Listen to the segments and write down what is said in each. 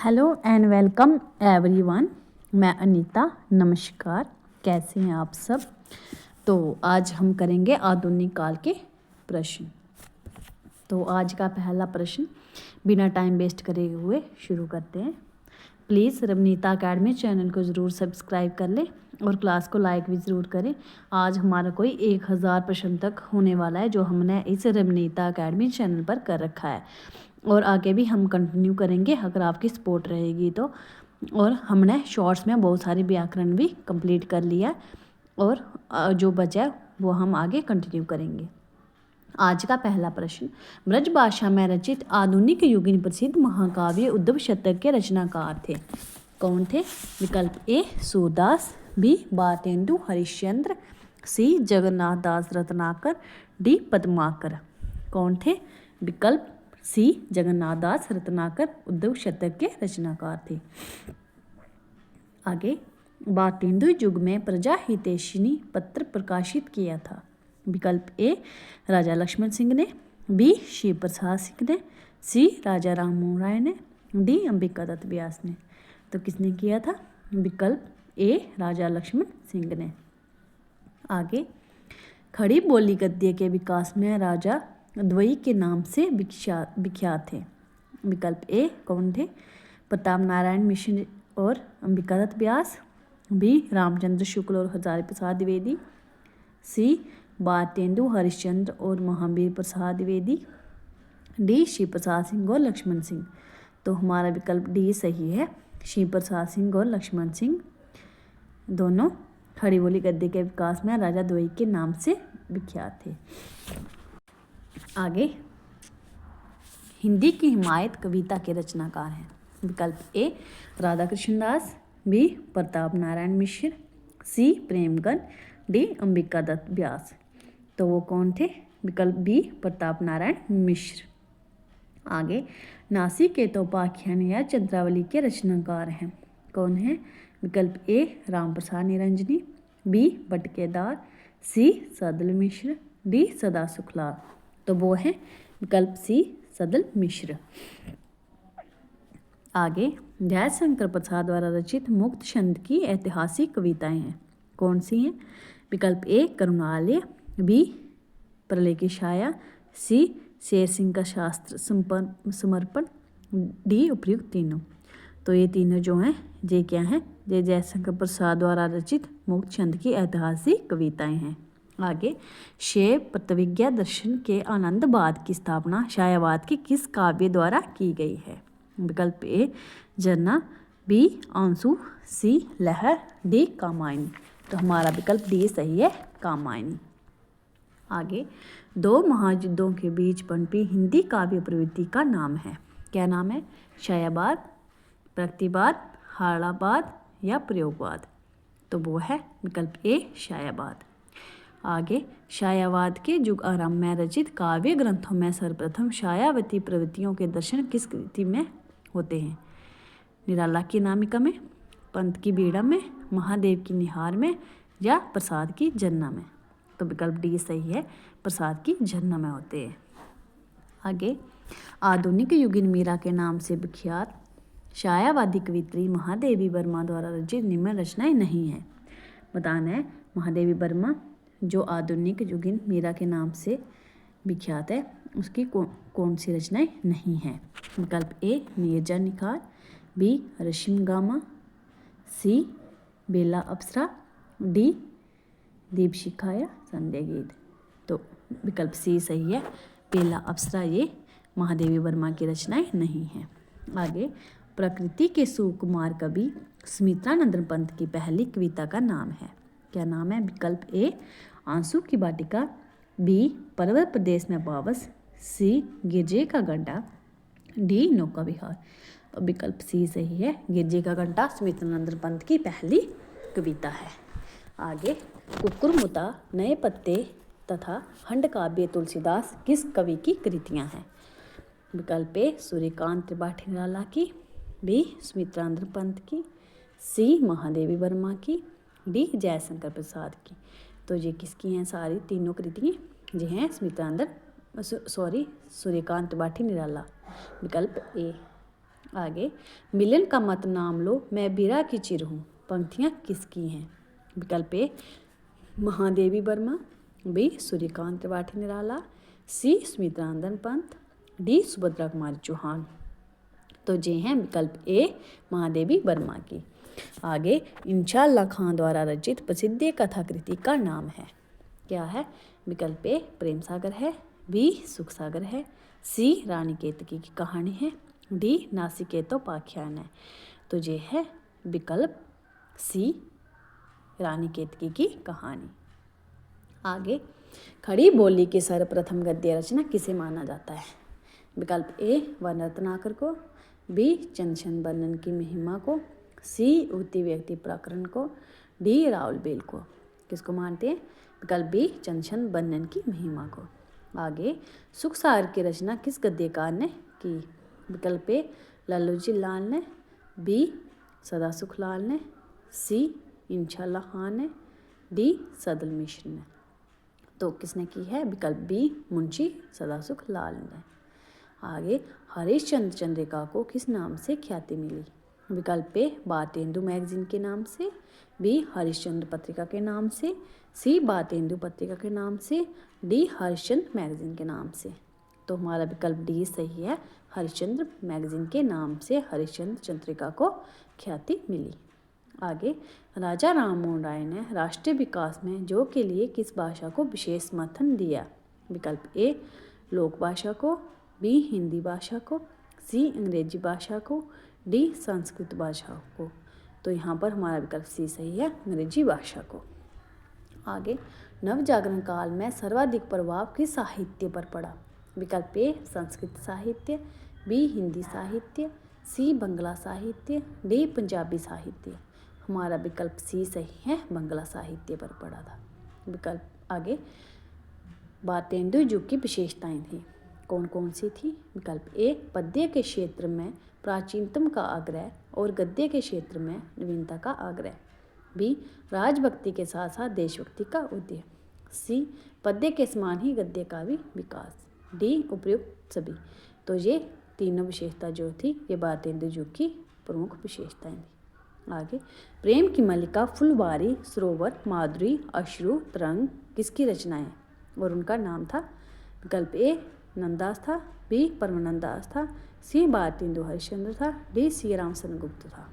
Hello and welcome everyone. मैं अनीता। नमस्कार, कैसे हैं आप सब। तो आज हम करेंगे आधुनिक काल के प्रश्न। तो आज का पहला प्रश्न बिना टाइम वेस्ट करे हुए शुरू करते हैं। प्लीज़ रवनीता अकेडमी चैनल को ज़रूर सब्सक्राइब कर लें और क्लास को लाइक भी ज़रूर करें। आज हमारा कोई 1000 प्रश्न तक होने वाला है जो हमने इस रवनीता अकेडमी चैनल पर कर रखा है और आगे भी हम कंटिन्यू करेंगे अगर आपकी सपोर्ट रहेगी तो। और हमने शॉर्ट्स में बहुत सारी व्याकरण भी कंप्लीट कर लिया और जो बचा है वो हम आगे कंटिन्यू करेंगे। आज का पहला प्रश्न, ब्रज भाषा में रचित आधुनिक युगीन प्रसिद्ध महाकाव्य उद्धव शतक के रचनाकार थे। कौन थे? विकल्प ए सूरदास, बी भारतेंदु हरिश्चंद्र, सी जगन्नाथ दास रत्नाकर, डी पद्माकर। कौन थे? विकल्प सी जगन्नाथ दास रत्नाकर उद्धव शतक के रचनाकार थे। आगे, भारतेंदु युग में प्रजा हितैषिणी पत्र प्रकाशित किया था। विकल्प ए राजा लक्ष्मण सिंह ने, बी शिव प्रसाद सिंह ने, सी राजा राम मोहन राय ने, डी अंबिका दत्त व्यास ने। तो किसने किया था? विकल्प ए राजा लक्ष्मण सिंह ने। आगे, खड़ी बोली गद्य के विकास में राजा द्वयी के नाम से विख्यात थे। विकल्प ए कौन थे? प्रताप नारायण मिश्र और अंबिका दत्त व्यास, बी रामचंद्र शुक्ल और हजारी प्रसाद द्विवेदी, सी भारतेंदु हरिश्चंद्र और महावीर प्रसाद द्विवेदी, डी शिव प्रसाद सिंह और लक्ष्मण सिंह। तो हमारा विकल्प डी सही है। शिव प्रसाद सिंह और लक्ष्मण सिंह दोनों खड़ी बोली गद्य के विकास में राजा द्वयी के नाम से विख्यात थे। आगे, हिंदी की हिमायत कविता के रचनाकार हैं। विकल्प ए राधा कृष्ण दास, बी प्रताप नारायण मिश्र, सी प्रेमगन, डी अंबिका दत्त व्यास। तो वो कौन थे? विकल्प बी प्रताप नारायण मिश्र। आगे, नासिक के तोपाख्यान या चंद्रावली के रचनाकार हैं। कौन है? विकल्प ए राम प्रसाद निरंजनी, बी बटकेदार, सी सदल मिश्र, डी सदा सुखलाल। तो वो है विकल्प सी सदल मिश्र। आगे, जयशंकर प्रसाद द्वारा रचित मुक्त छंद की ऐतिहासिक कविताएं हैं। कौन सी हैं? विकल्प ए करुणालय, बी प्रलय की छाया, सी शेर सिंह का शास्त्र समर्पण, डी उपयुक्त तीनों। तो ये तीनों जो हैं ये क्या हैं? ये जयशंकर प्रसाद द्वारा रचित मुक्त छंद की ऐतिहासिक कविताएं हैं। आगे, शैव प्रतिविज्ञा दर्शन के आनंदवाद की स्थापना छायावाद के किस काव्य द्वारा की गई है? विकल्प ए झरना, बी आंसू, सी लहर, डी कामायनी। तो हमारा विकल्प डी सही है, कामायनी। आगे, दो महायुद्धों के बीच पनपी हिंदी काव्य प्रवृत्ति का नाम है। क्या नाम है? छायावाद, प्रतिवाद, हारावाद या प्रयोगवाद। तो वो है विकल्प ए छायावाद। आगे, छायावाद के युग आरंभ में रचित काव्य ग्रंथों में सर्वप्रथम छायावती प्रवृत्तियों के दर्शन किस कृति में होते हैं? निराला की अनामिका में, पंत की बीड़ा में, महादेव की निहार में या प्रसाद की झरना में। तो विकल्प डी सही है, प्रसाद की झरना में होते हैं। आगे, आधुनिक युगीन मीरा के नाम से विख्यात छायावादी कवित्री महादेवी वर्मा द्वारा रचित निम्न रचनाएं नहीं हैं। बताना है महादेवी वर्मा जो आधुनिक युगीन मीरा के नाम से विख्यात है उसकी कौन सी रचनाएं नहीं हैं? विकल्प ए नीरजा निखार, बी रश्मिगामा, सी बेला अप्सरा, डी दीपशिखा या संध्या गीत। तो विकल्प सी सही है, बेला अप्सरा ये महादेवी वर्मा की रचनाएं नहीं हैं। आगे, प्रकृति के सुकुमार कवि सुमित्रानंद पंत की पहली कविता का नाम है। क्या नाम है? विकल्प ए आंसू की वाटिका, बी पर्वत प्रदेश में पावस, सी गिरजे का गड्ढा, डी नौका विहार। विकल्प सी सही है, गिरजे का गड्ढा सुमित्रानंद पंत की पहली कविता है। आगे, कुकुरमुता, नए पत्ते तथा खंड काव्य तुलसीदास किस कवि की कृतियां हैं? विकल्प ए सूर्यकांत त्रिपाठी निराला की, बी सुमित्रानंद पंत की, सी महादेवी वर्मा की, डी जयशंकर प्रसाद की। तो ये किसकी हैं? सारी तीनों कृतियाँ ये हैं सूर्यकांत त्रिपाठी निराला। विकल्प ए। आगे, मिलन का मत नाम लो, मैं बीरा की चिर हूँ, पंक्तियाँ किसकी हैं? विकल्प ए महादेवी वर्मा, बी सूर्यकांत त्रिपाठी निराला, सी सुमित्रानंदन पंत, डी सुभद्रा कुमारी चौहान। तो ये हैं विकल्प ए महादेवी वर्मा की। आगे, इंशाअल्लाह खां द्वारा रचित प्रसिद्ध कथाकृति का नाम है, क्या है? विकल्प ए प्रेम सागर है, बी सुख सागर है, सी रानी केतकी की कहानी है, डी नासिकेतोपाख्यान है। तो ये है विकल्प सी रानी केतकी की कहानी। आगे, खड़ी बोली की सर्वप्रथम गद्य रचना किसे माना जाता है? विकल्प ए वन रत्नाकर को, बी चंद्रशेखर वर्णन की महिमा को, सी उक्ति व्यक्ति प्रकरण को, डी राहुल बेल को। किसको मानते हैं? विकल्प बी चंद्रशेखर वर्णन की महिमा को। आगे, सुख सागर की रचना किस गद्यकार ने की? विकल्प ए लल्लू जी लाल ने, बी सदा सुख लाल ने, सी इंशाअल्लाह खां ने, डी सदल मिश्र ने। तो किसने की है? विकल्प बी मुंशी सदासुख लाल ने। आगे, हरिश्चंद्र चंद्रिका को किस नाम से ख्याति मिली? विकल्प ए भारतेंदु मैगजीन के नाम से, बी हरिश्चंद्र पत्रिका के नाम से, सी भारतेंदु पत्रिका के नाम से, डी हरिश्चंद्र मैगजीन के नाम से। तो हमारा विकल्प डी सही है, हरिश्चंद्र मैगजीन के नाम से हरिश्चंद्र चंद्रिका को ख्याति मिली। आगे, राजा राम मोहन राय ने राष्ट्रीय विकास में जो के लिए किस भाषा को विशेष समर्थन दिया? विकल्प ए लोक भाषा को, बी हिंदी भाषा को, सी अंग्रेजी भाषा को, डी संस्कृत भाषा को। तो यहाँ पर हमारा विकल्प सी सही है, अंग्रेजी भाषा को। आगे, नवजागरण काल में सर्वाधिक प्रभाव किस साहित्य पर पड़ा? विकल्प ए संस्कृत साहित्य, बी हिंदी साहित्य, सी बंगला साहित्य, डी पंजाबी साहित्य। हमारा विकल्प सी सही है, बंगला साहित्य पर पड़ा था। विकल्प आगे, भारतेंदु युग की विशेषताएं थी, कौन कौन सी थी? विकल्प ए पद्य के क्षेत्र में प्राचीनतम का आग्रह और गद्य के क्षेत्र में नवीनता का आग्रह, बी राजभक्ति के साथ साथ देशभक्ति का उदय, सी पद्य के समान ही गद्य का भी विकास, डी उपयुक्त सभी। तो ये तीनों विशेषता जो थी ये भारतेंदु युग की प्रमुख विशेषताएं थी। आगे, प्रेम की मल्लिका, फुलवारी, सरोवर, माधुरी, अश्रु, तरंग किसकी रचना है और उनका नाम था? विकल्प ए नंददास था, बी परमानंददास था, सी भारतेंदु हरिश्चंद्र था, डी सी रामचंद्र गुप्त था।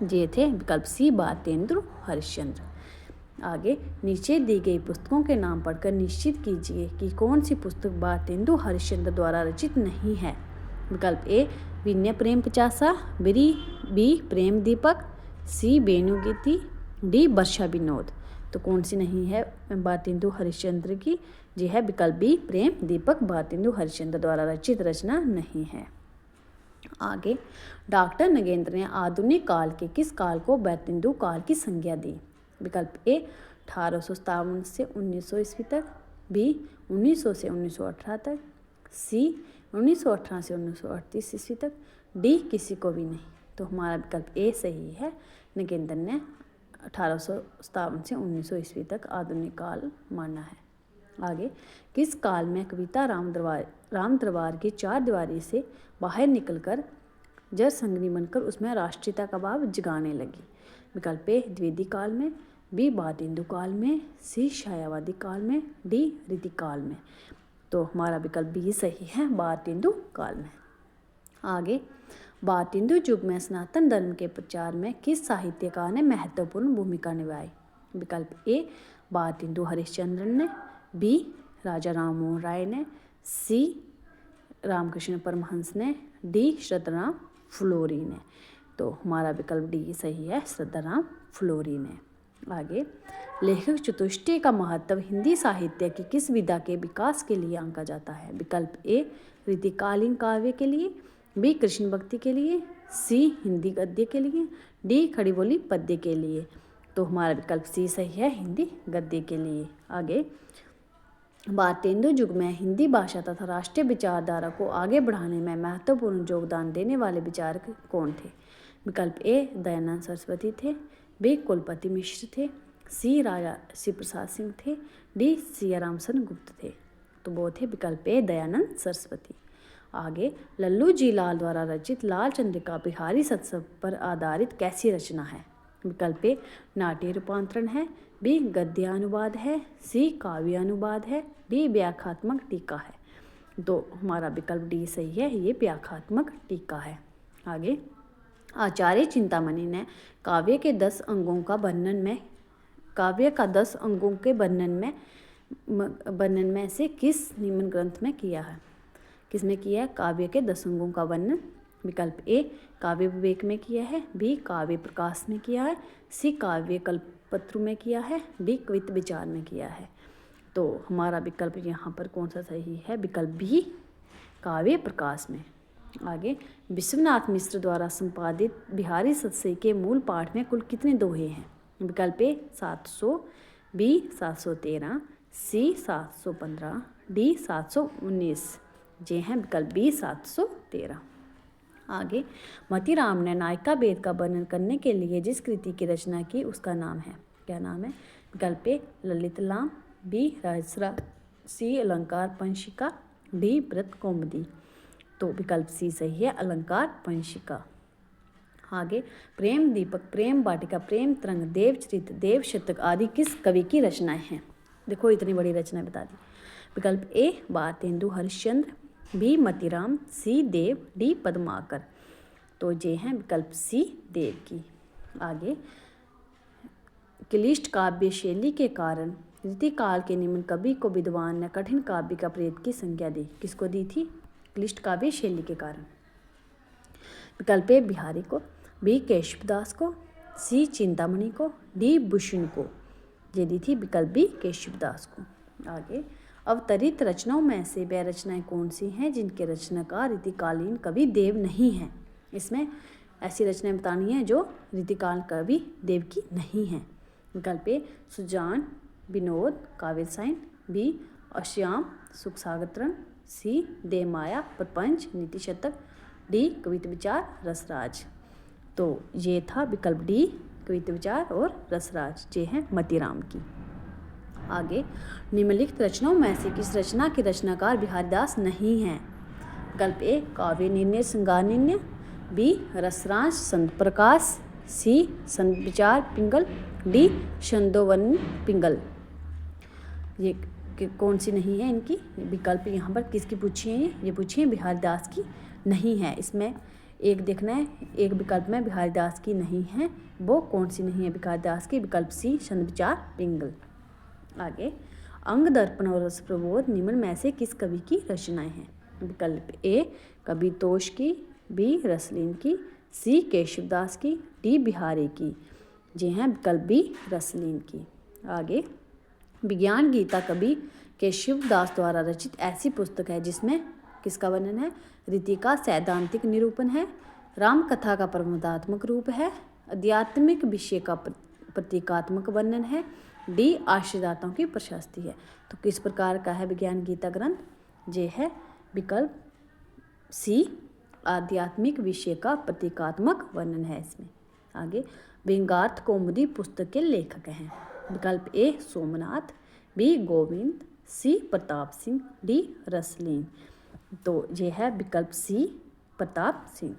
ये थे विकल्प सी भारतेंदु हरिश्चंद्र। आगे, नीचे दी गई पुस्तकों के नाम पढ़कर निश्चित कीजिए कि कौन सी पुस्तक भारतेंदु हरिश्चंद्र द्वारा रचित नहीं है। विकल्प ए विनय प्रेम पिचासा, बी प्रेम दीपक, सी वेणुगीति, डी वर्षा विनोद। तो कौन सी नहीं है भारतेंदु हरिश्चंद्र की? जी है विकल्प बी प्रेम दीपक भारतेंदु हरिश्चंद्र द्वारा रचित रचना नहीं है। आगे, डॉक्टर नगेंद्र ने आधुनिक काल के किस काल को भारतेंदु काल की संज्ञा दी? विकल्प ए 1857 से 1900 ईस्वी तक, बी 1900 से 1918 तक, सी 1918 से 1938 ईस्वी तक, डी किसी को भी नहीं। तो हमारा विकल्प ए सही है, नगेंद्र ने 1857 से 1900 ईस्वी तक आधुनिक काल माना है। आगे, किस काल में कविता राम दरबार की चार दीवारी से बाहर निकलकर जड़ संगनी बनकर उसमें राष्ट्रीयता का भाव जगाने लगी? विकल्प ए द्विवेदी काल में, बी भारतेंदु काल में, सी छायावादी काल में, डी रीति काल में। तो हमारा विकल्प बी सही है, भारतेंदु काल में। आगे, भारतेंदु युग में सनातन धर्म के प्रचार में किस साहित्यकार ने महत्वपूर्ण भूमिका निभाई? विकल्प ए भारतेंदु हरिश्चंद्र ने, बी राजा राम मोहन राय ने, सी रामकृष्ण परमहंस ने, डी श्रद्धाराम फुलोरी ने। तो हमारा विकल्प डी सही है, श्रद्धाराम फुलोरी ने। आगे, लेखक चतुष्टय का महत्व हिंदी साहित्य की किस विधा के विकास के लिए आंका जाता है? विकल्प ए रीतिकालीन काव्य के लिए, बी कृष्ण भक्ति के लिए, सी हिंदी गद्य के लिए, डी खड़ी बोली पद्य के लिए। तो हमारा विकल्प सी सही है, हिंदी गद्य के लिए। आगे, भारतेंदु युग में हिंदी भाषा तथा राष्ट्रीय विचारधारा को आगे बढ़ाने में महत्वपूर्ण योगदान देने वाले विचारक कौन थे? विकल्प ए दयानंद सरस्वती थे, बी कुलपति मिश्र थे, सी राजा श्री प्रसाद सिंह थे, डी सिया रामचंद्र गुप्त थे। तो वो थे विकल्प ए दयानंद सरस्वती। आगे, लल्लू जी लाल द्वारा रचित लाल चंद्रिका बिहारी सत्सव पर आधारित कैसी रचना है? विकल्प ए नाट्य रूपांतरण है, बी गद्यानुवाद है, सी काव्यानुवाद है, डी व्याख्यात्मक टीका है। तो हमारा विकल्प डी सही है, ये व्याख्यात्मक टीका है। आगे, आचार्य चिंतामणि ने काव्य के 10 अंगों का काव्य का 10 अंगों के वर्णन में से किस निम्न ग्रंथ में किया है? किसमें किया है काव्य के 10 अंगों का वर्णन? विकल्प ए काव्य विवेक में किया है, बी काव्य प्रकाश में किया है, सी काव्य कल्पत्रु में किया है, डी कवित्त विचार में किया है। तो हमारा विकल्प यहाँ पर कौन सा सही है? विकल्प बी काव्य प्रकाश में। आगे, विश्वनाथ मिश्र द्वारा संपादित बिहारी सत्सई के मूल पाठ में कुल कितने दोहे हैं? विकल्प ए 700, बी 713, सी 715, डी 719। जे हैं विकल्प बी 713। आगे, मतीराम ने नायिका भेद का वर्णन करने के लिए जिस कृति की रचना की उसका नाम है, क्या नाम है? विकल्प ए ललित लाम, बी रहस्यराज, सी अलंकार पंशिका, डी व्रत कौमुदी। तो विकल्प सी सही है, अलंकार पंशिका। आगे, प्रेम दीपक, प्रेम वाटिका, प्रेम तरंग, देवचरित, देव शतक आदि किस कवि की रचनाएं हैं? देखो इतनी बड़ी रचना बता दी। विकल्प ए भारतेंदु हरिश्चंद्र, बी मतीराम, सी देव, डी पद्माकर। तो ये हैं विकल्प सी देव की। आगे, क्लिष्ट काव्य शैली के कारण रीतिकाल के निम्न कवि को विद्वान ने कठिन काव्य का प्रेत की संज्ञा दी। किसको दी थी? क्लिष्ट काव्य शैली के कारण। विकल्प ए बिहारी को, बी केशवदास को, सी चिंतामणि को, डी भूषण को। ये दी थी विकल्प बी केशवदास को। आगे, अवतरित रचनाओं में से वह रचनाएं कौन सी हैं जिनके रचनाकार रीतिकालीन कवि देव नहीं हैं? इसमें ऐसी रचनाएं बतानी है जो रीतिकाल कवि देव की नहीं हैं। विकल्प ए सुजान, विनोद, काव्य रसायन, बी अश्याम, सुख सागरतरण, सी देवमाया, प्रपंच, नीति शतक, डी कवित्त विचार, रसराज। तो ये था विकल्प डी कवित्त विचार और रसराज, ये हैं मतीराम की। आगे, निम्नलिखित रचनाओं में से किस रचना के रचनाकार बिहारीदास नहीं हैं? विकल्प ए काव्य निर्णय श्रृंगार निर्णय, बी रसराज संत प्रकाश, सी संत विचार पिंगल, डी छंदोवन पिंगल। ये कौन सी नहीं है इनकी? विकल्प यहाँ पर किसकी पूछी है? ये पूछी है बिहारीदास की नहीं है। इसमें एक देखना है, एक विकल्प में बिहारीदास की नहीं है, वो कौन सी नहीं है बिहारीदास की? विकल्प सी छंद विचार पिंगल। आगे, अंग दर्पण और रस प्रबोध निम्न में से किस कवि की रचनाएं हैं? विकल्प ए कवि तोष की, बी रसलीन की, सी केशवदास की, डी बिहारी की। ये हैं विकल्प बी रसलीन की। आगे, विज्ञान गीता कवि केशवदास द्वारा रचित ऐसी पुस्तक है जिसमें किसका वर्णन है? रीति का सैद्धांतिक निरूपण है, राम कथा का प्रबोधात्मक रूप है, आध्यात्मिक विषय का प्रतीकात्मक वर्णन है, डी आश्रयदाताओं की प्रशस्ति है। तो किस प्रकार का है विज्ञान गीता ग्रंथ? ये है विकल्प सी आध्यात्मिक विषय का प्रतीकात्मक वर्णन है इसमें। आगे, व्यंग्यार्थ कौमुदी पुस्तक के लेखक हैं। विकल्प ए सोमनाथ, बी गोविंद, सी प्रताप सिंह, डी रसलीन। तो ये है विकल्प सी प्रताप सिंह।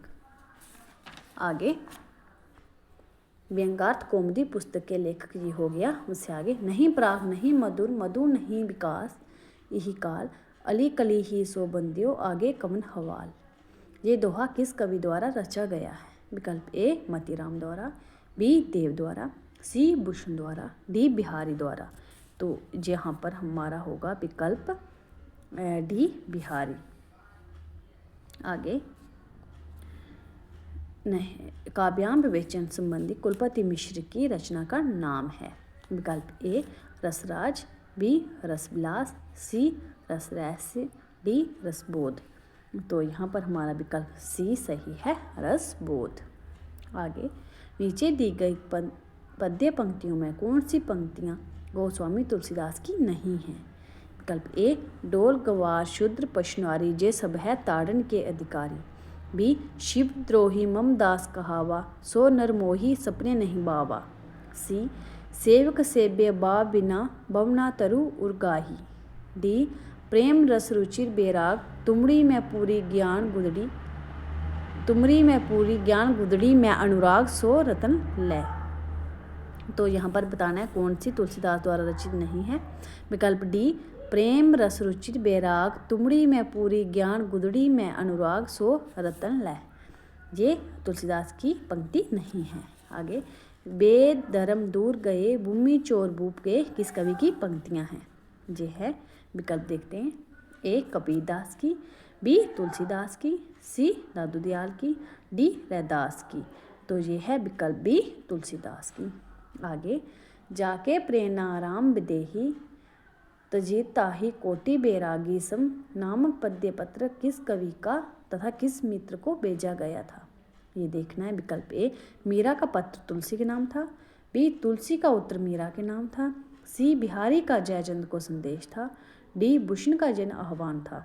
आगे, व्यंग्यार्थ कौमुदी पुस्तक के लेखक ये हो गया। उससे आगे, नहीं प्राग नहीं मधुर, मधुर नहीं विकास, यही काल, अली कली ही सो बंदियो, आगे कवन हवाल। ये दोहा किस कवि द्वारा रचा गया है? विकल्प ए मतीराम द्वारा, बी देव द्वारा, सी भूषण द्वारा, डी बिहारी द्वारा। तो यहाँ पर हमारा होगा विकल्प डी बिहारी। आगे, नहीं काव्यांग विवेचन संबंधी कुलपति मिश्र की रचना का नाम है। विकल्प ए रसराज, बी रसविलास, सी रसरहस्य, डी रसबोध। तो यहाँ पर हमारा विकल्प सी सही है, रसबोध। आगे, नीचे दी गई पद्य पंक्तियों में कौन सी पंक्तियाँ गोस्वामी तुलसीदास की नहीं हैं? विकल्प ए डोल गवार शूद्र पशुनारी जे सब है ताड़न के अधिकारी, बी शिव द्रोही मम दास कहावा, सो नर मोही सपने नहीं बावा, सी सेवक सेव्य बा बिना बवना तरु उर्गाही, डी प्रेम रस रुचिर बेराग तुमड़ी में पूरी ज्ञान गुदड़ी, तुमरी में पूरी ज्ञान गुदड़ी में अनुराग सो रतन ले। तो यहाँ पर बताना है कौन सी तुलसीदास द्वारा रचित नहीं है। विकल्प डी, प्रेम रस रुचिर बेराग तुमड़ी में पूरी ज्ञान गुदड़ी में अनुराग सो रतन ले, ये तुलसीदास की पंक्ति नहीं है। आगे, वेद धर्म दूर गए भूमि चोर भूप गए किस कवि की पंक्तियां हैं। ये है विकल्प देखते हैं। ए कबीरदास की, बी तुलसीदास की, सी दादू दयाल की, डी रैदास की। तो ये है विकल्प बी तुलसीदास की। आगे, जाके प्रेरणा राम विदेही तजी ताही कोटि बैरागी सम नामक पद्य पत्र किस कवि का तथा किस मित्र को भेजा गया था। ये देखना है। विकल्प ए, मीरा का पत्र तुलसी के नाम था, बी तुलसी का उत्तर मीरा के नाम था, सी बिहारी का जयचंद को संदेश था, डी भूषण का जन आह्वान था।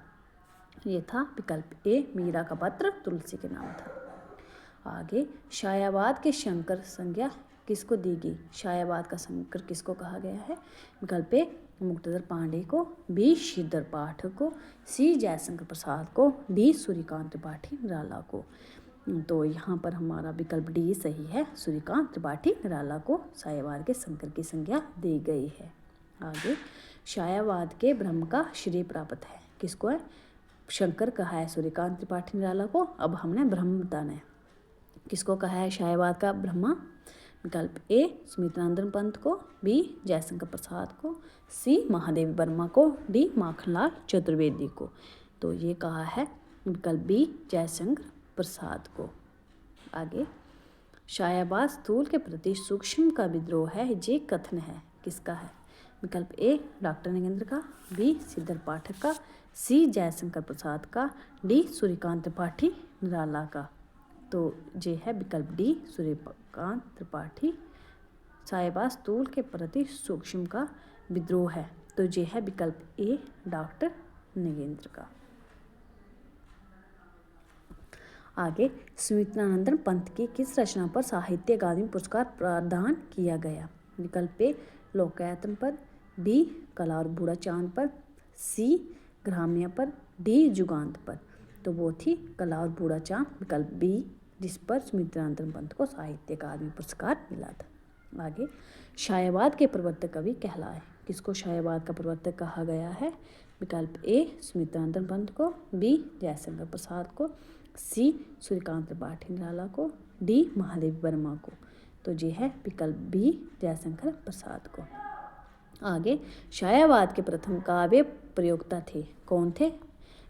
ये था विकल्प ए, मीरा का पत्र तुलसी के नाम था। आगे, शायाबाद के शंकर संज्ञा किसको दी गई। शायाबाद का शंकर किसको कहा गया है। विकल्प ए, मुक्तधर पांडे को, बी श्रीधर पाठक को, सी जयशंकर प्रसाद को, डी सूर्यकांत त्रिपाठी निराला को। तो यहाँ पर हमारा विकल्प डी सही है। सूर्यकांत त्रिपाठी निराला को शायाबाद के शंकर की संज्ञा दी गई है। आगे, शायाबाद के ब्रह्म का श्रेय प्राप्त है किसको है। शंकर कहा है सूर्यकांत त्रिपाठी निराला को। अब हमने ब्रह्म बताना है। किसको कहा है शायाबाद का ब्रह्मा। विकल्प ए, सुमित्रानंदन पंत को, बी जयशंकर प्रसाद को, सी महादेवी वर्मा को, डी माखनलाल चतुर्वेदी को। तो ये कहा है विकल्प बी जयशंकर प्रसाद को। आगे, शायाबाद स्थूल के प्रति सूक्ष्म का विद्रोह है ये कथन है किसका है। विकल्प ए, डॉक्टर नगेंद्र का, बी सिद्धर पाठक का, सी जयशंकर प्रसाद का, डी सूर्यकांत त्रिपाठी निराला का। तो ये है विकल्प डी सूर्यकांत त्रिपाठी। शायाबाद स्थूल के प्रति सूक्ष्म का विद्रोह है। तो ये है विकल्प ए, डॉक्टर नगेंद्र का। आगे, सुमित्रानंदन पंत की किस रचना पर साहित्य अकादमी पुरस्कार प्रदान किया गया। विकल्प ए, लोकायतन पर, बी कला और बूढ़ा चांद पर, सी ग्राम्य पर, डी जुगांत पर। तो वो थी कला और बूढ़ा चांद, विकल्प बी, जिस पर सुमित्रानंदन पंत को साहित्य अकादमी पुरस्कार मिला था। आगे, शायाबाद के प्रवर्तक कवि कहलाए किसको शायाबाद का प्रवर्तक कहा गया है। विकल्प ए, सुमित्रानंदन पंत को, बी जयशंकर प्रसाद को, सी सूर्यकांत त्रिपाठी निराला को, डी महादेवी वर्मा को। तो ये है विकल्प बी जयशंकर प्रसाद को। आगे, शायाबाद के प्रथम काव्य प्रयोक्ता थे कौन थे।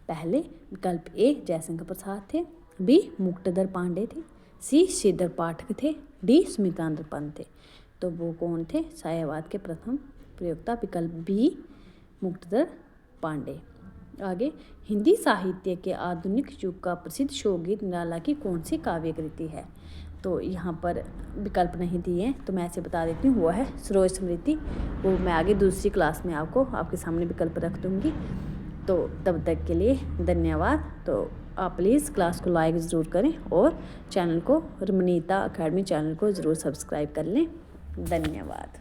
पहले विकल्प ए, जयशंकर प्रसाद थे, बी मुक्तधर पांडे थे, सी श्रीधर पाठक थे, डी सुमित्रानंदन पंत थे। तो वो कौन थे शायाबाद के प्रथम प्रयोक्ता। विकल्प बी मुक्तधर पांडे। आगे, हिंदी साहित्य के आधुनिक युग का प्रसिद्ध शोकगीत निराला की कौन सी काव्य कृति है। तो यहाँ पर विकल्प नहीं दिए हैं तो मैं ऐसे बता देती हूँ, वो है सरोज स्मृति। वो मैं आगे दूसरी क्लास में आपको आपके सामने विकल्प रख दूँगी। तो तब तक के लिए धन्यवाद। तो आप प्लीज़ क्लास को लाइक ज़रूर करें और चैनल को रमनीता अकेडमी चैनल को ज़रूर सब्सक्राइब कर लें। धन्यवाद।